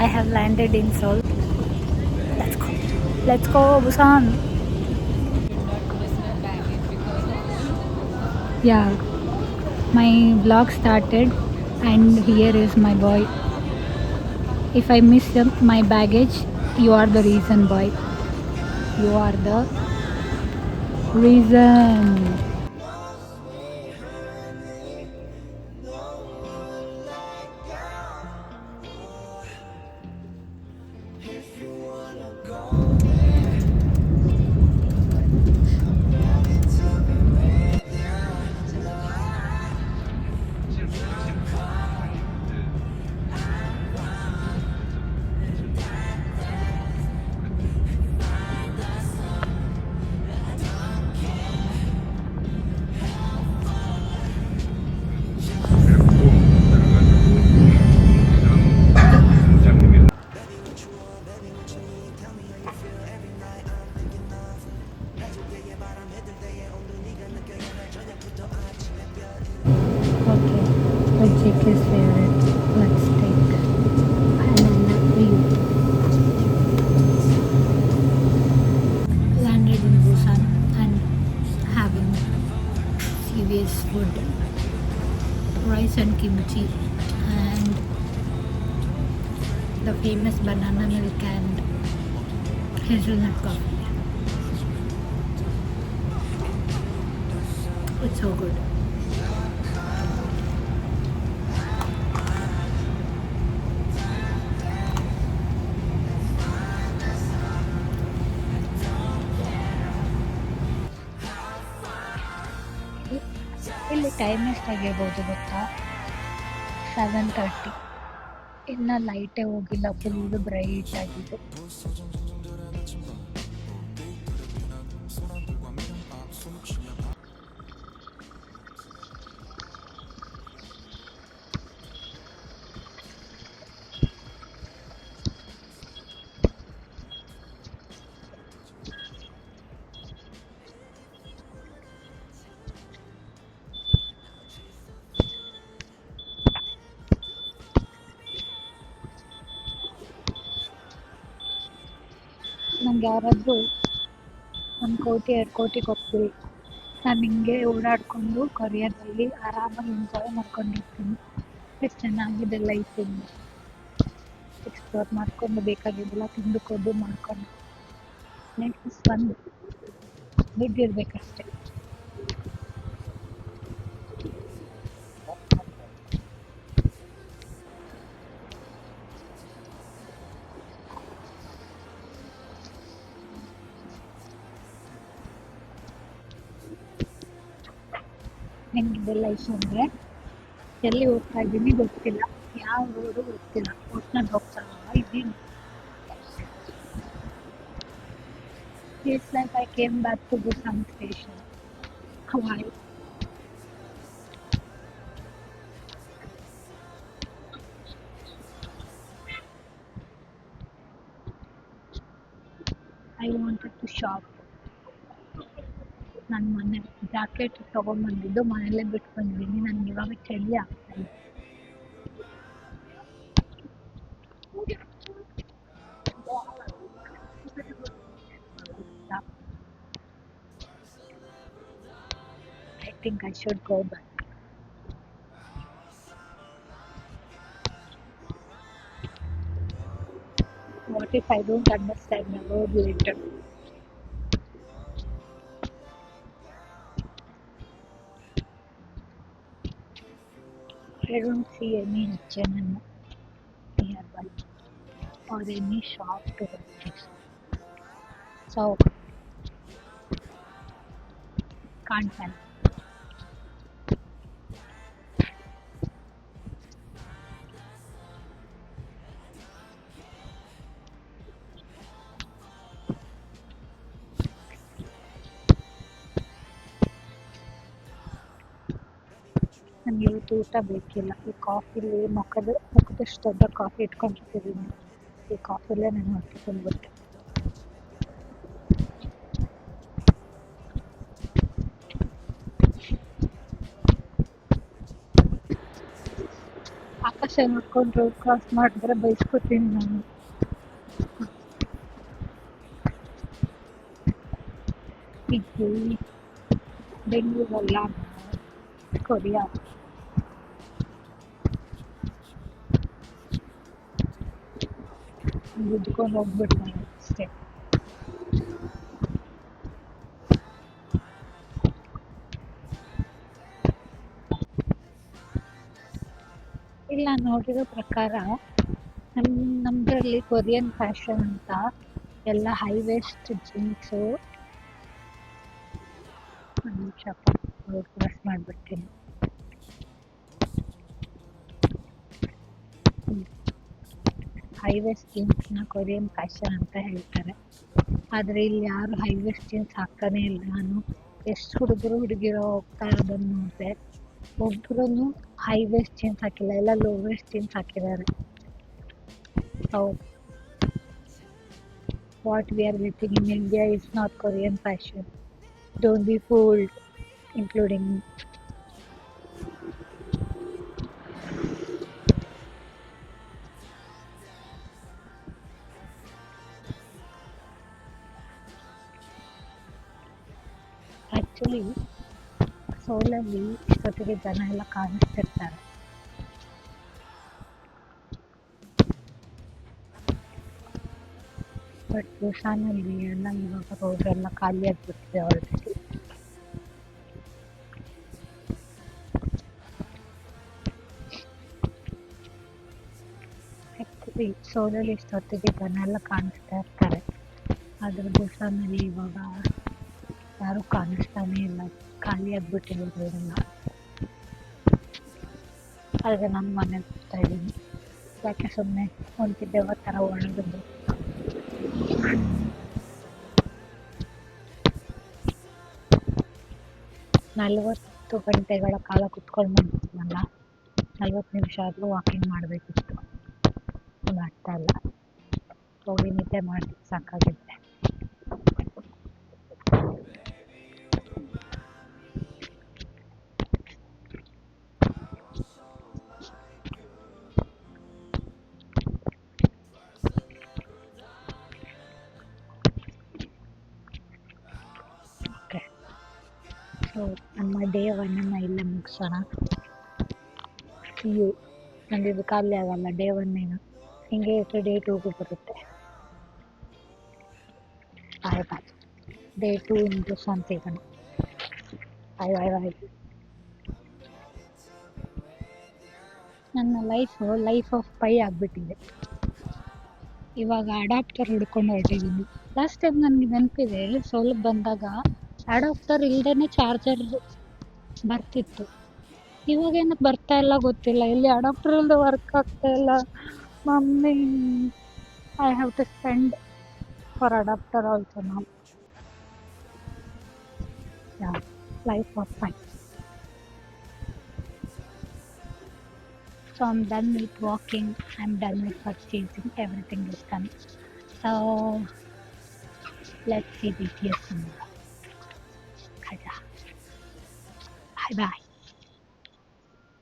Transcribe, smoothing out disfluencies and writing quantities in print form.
I have landed in Seoul. Let's go. Let's go, Busan. Yeah, my vlog started, and here is my boy. If I miss my baggage, you are the reason, boy. You are the reason. Okay, let's check his favorite. Let's take banana view. Landed in Busan and having serious food, rice and kimchi, and the famous banana milk and hazelnut coffee. It's so good. ಇಲ್ಲಿ time ಎಷ್ಟಾಗಿರ್ಬೋದು ಗೊತ್ತಾ? 7:30. ಇನ್ನು ಲೈಟೇ ಹೋಗಿಲ್ಲ, full bright ಆಗಿದೆ. ನಂಗೆ ಯಾರಾದರೂ 1 ಕೋಟಿ 2 ಕೋಟಿ ಕೊಟ್ಬಿಡಿ, ನಾನು ಹಿಂಗೆ ಓಡಾಡಿಕೊಂಡು ಕೊರಿಯಾದಲ್ಲಿ ಆರಾಮಾಗಿ ಎಂಜಾಯ್ ಮಾಡ್ಕೊಂಡಿರ್ತೀನಿ. ಎಷ್ಟು ಚೆನ್ನಾಗಿದೆ ಲೈಫಿಂಗ್. ಎಕ್ಸ್ಪ್ಲೋರ್ ಮಾಡ್ಕೊಂಡು ಬೇಕಾಗಿದ್ದೆಲ್ಲ ತಿಂದುಕೊಂಡು ಮಾಡ್ಕೊಂಡು ಲೈಫ್ ಇಸ್ ಫನ್. ದುಡ್ಡಿರ್ಬೇಕಷ್ಟೆ. ಹೆಂಗಿದೆ ಲೈಫ್ ಅಂದರೆ, ಎಲ್ಲಿ ಹೋಗ್ತಾ ಇದ್ದೀನಿ ಗೊತ್ತಿಲ್ಲ, ಯಾವ ರೋಡು ಗೊತ್ತಿಲ್ಲ, ಒಟ್ನಲ್ಲಿ ಹೋಗ್ತಾ ಇದ್ದೀನಿ. It's like I came back to Busan station. Why? I wanted to shop. ನಾನು ಮೊನ್ನೆ ಜಾಕೆಟ್ ತೊಗೊಂಬಂದಿದ್ದು ಮನೇಲೇ ಬಿಟ್ಟು ಬಂದಿದ್ದೀನಿ. ನನಗೆ ಇವಾಗ ಚಳಿ ಆಗ್ತಾ ಇದೆ. I think I should go back. What if I don't understand the word later? I don't see any H&M nearby or any shop to purchase. So, can't tell. ನನಗೆ ಇವತ್ತು ಊಟ ಬೇಕಿಲ್ಲ. ಈ ಕಾಫಿಲಿ ಮುಖದಷ್ಟು ದೊಡ್ಡ ಕಾಫಿ ಇಟ್ಕೊಂಡಿರ್ತೀನಿ. ಈ ಕಾಫಿಲೇ ನಾನು ಹೊಟ್ಟೆ ತುಂಬಿಟ್ಟೆ. ಆಕಾಶ ತಮಾಷೆ ನೋಡ್ಕೊಂಡು ರೋಡ್ ಕ್ರಾಸ್ ಮಾಡಿದ್ರೆ ಬೈಸ್ಕೊತೀನಿ ನಾನು. ಇಲ್ಲಿ ಬೆಂಗಳೂರಲ್ಲ, ಕೊರಿಯಾ. ಗುದ್ಕೊಂಡು ಹೋಗ್ಬಿಟ್ಟು ಅಷ್ಟೇ. ಇಲ್ಲ, ನೋಡಿರೋ ಪ್ರಕಾರ ನಮ್ಮ ನಮ್ಮದ್ರಲ್ಲಿ ಕೊರಿಯನ್ ಫ್ಯಾಷನ್ ಅಂತ ಎಲ್ಲ ಹೈ ವೇಸ್ಟ್ ಜೀನ್ಸು. ಒಂದು ನಿಮಿಷ ರೋಡ್ ಕ್ರಾಸ್ ಮಾಡಿಬಿಡ್ತೀನಿ. ಹೈ ವೇಸ್ಟ್ ಜೀನ್ಸ್ನ ಕೊರಿಯನ್ ಫ್ಯಾಷನ್ ಅಂತ ಹೇಳ್ತಾರೆ. ಆದರೆ ಇಲ್ಲಿ ಯಾರು ಹೈ ವೇಸ್ಟ್ ಜೀನ್ಸ್ ಹಾಕ್ತಾನೆ ಇಲ್ಲ. ನಾನು ಎಷ್ಟು ಹುಡುಗರು ಹುಡುಗಿರೋ ಹೋಗ್ತಾ ಇರೋದನ್ನು ನೋಡಿದೆ, ಒಬ್ಬರೂ ಹೈ ವೇಸ್ಟ್ ಜೀನ್ಸ್ ಹಾಕಿಲ್ಲ, ಎಲ್ಲ ಲೋ ವೇಸ್ಟ್ ಜೀನ್ಸ್ ಹಾಕಿದ್ದಾರೆ. So what we are getting in India is not Korean fashion. Don't be fooled, including me. Actually ಸೋಲಲ್ಲಿ ಇಷ್ಟೊತ್ತಿಗೆ ಜನ ಎಲ್ಲ ಕಾಣಿಸ್ತಿರ್ತಾರೆ. ಬಟ್ ಬುಸಾನಲ್ಲಿ ಎಲ್ಲ ಇವಾಗ ರೋಡ್ ಎಲ್ಲ ಖಾಲಿ ಆಗಿಬಿಟ್ಟಿದೆ ಆಲ್ರೆಡಿ. ಆ್ಯಕ್ಚುಲಿ ಸೋಲಲ್ಲಿ ಇಷ್ಟೊತ್ತಿಗೆ ಜನ ಎಲ್ಲ ಕಾಣಿಸ್ತಾ ಇರ್ತಾರೆ, ಆದರೆ ಬುಸಾನಲ್ಲಿ ಇವಾಗ ಯಾರೂ ಕಾಣಿಸ್ತಾನೇ ಇಲ್ಲ, ಖಾಲಿ ಆಗಿಬಿಟ್ಟಿದೆ ರೋಡೆಲ್ಲ. ಆದರೆ ನಾನು ಮನೇಲಿ ಹೋಗ್ತಾ ಇದ್ದೀನಿ, ಯಾಕೆ ಸುಮ್ಮನೆ ಹೊಂಟಿದ್ದೇವ ಥರ ಒಳಗಿದ್ದು. 40 ಗಂಟೆಗಳ ಕಾಲ ಕುತ್ಕೊಂಡು ಬಂದಿದ್ದೀನಲ್ಲ, 40 ನಿಮಿಷ ಆದರೂ ವಾಕಿಂಗ್ ಮಾಡಬೇಕಿತ್ತು, ಮಾಡ್ತಾ ಇಲ್ಲ. ಹೋಗಿ ನಿದ್ದೆ ಮಾಡಿ ಸಾಕಾಗಿದೆ. ಓಕೆ, ಸೊ ನಮ್ಮ ಡೇ 1 ಇಲ್ಲೇ ಮುಗಿಸೋಣ. ಯು ನಂದಿದು ಖಾಲಿ ಆಗಲ್ಲ ಡೇ 1 ಹಿಂಗೆ ಇಟ್ಟರೆ ಡೇ 2ಗೂ ಬರುತ್ತೆ. ಬಾಯ್ ಬಾಯ್. ಡೇ 2 ಇಂಟು ಸಿಗೋಣ. ಬಾಯ್ ಬಾಯ್ ಬಾಯ್. ನನ್ನ ಲೈಫ್ ಆಫ್ ಪೈ ಆಗಿಬಿಟ್ಟಿದೆ. ಇವಾಗ ಅಡಾಪ್ಟರ್ ಹಿಡ್ಕೊಂಡು ಹೊರಟಿದ್ದೀನಿ. ಲಾಸ್ಟ್ ಟೈಮ್ ನನಗೆ ನೆನಪಿದೆ, ಸೋಲಕ್ಕೆ ಬಂದಾಗ ಅಡಾಪ್ಟರ್ ಇಲ್ಲದೇ ಚಾರ್ಜರ್ ಬರ್ತಿತ್ತು. ಇವಾಗ ಏನಕ್ಕೆ ಬರ್ತಾ ಇಲ್ಲ ಗೊತ್ತಿಲ್ಲ, ಇಲ್ಲಿ ಅಡಾಪ್ಟರ್ ಇಲ್ಲದೆ ವರ್ಕ್ ಆಗ್ತಾ ಇಲ್ಲ. Mummy, I have to spend for adapter also now. Life of Pi. So I'm done with walking, I'm done with purchasing, everything is done. So let's see BTS tomorrow. Bye bye.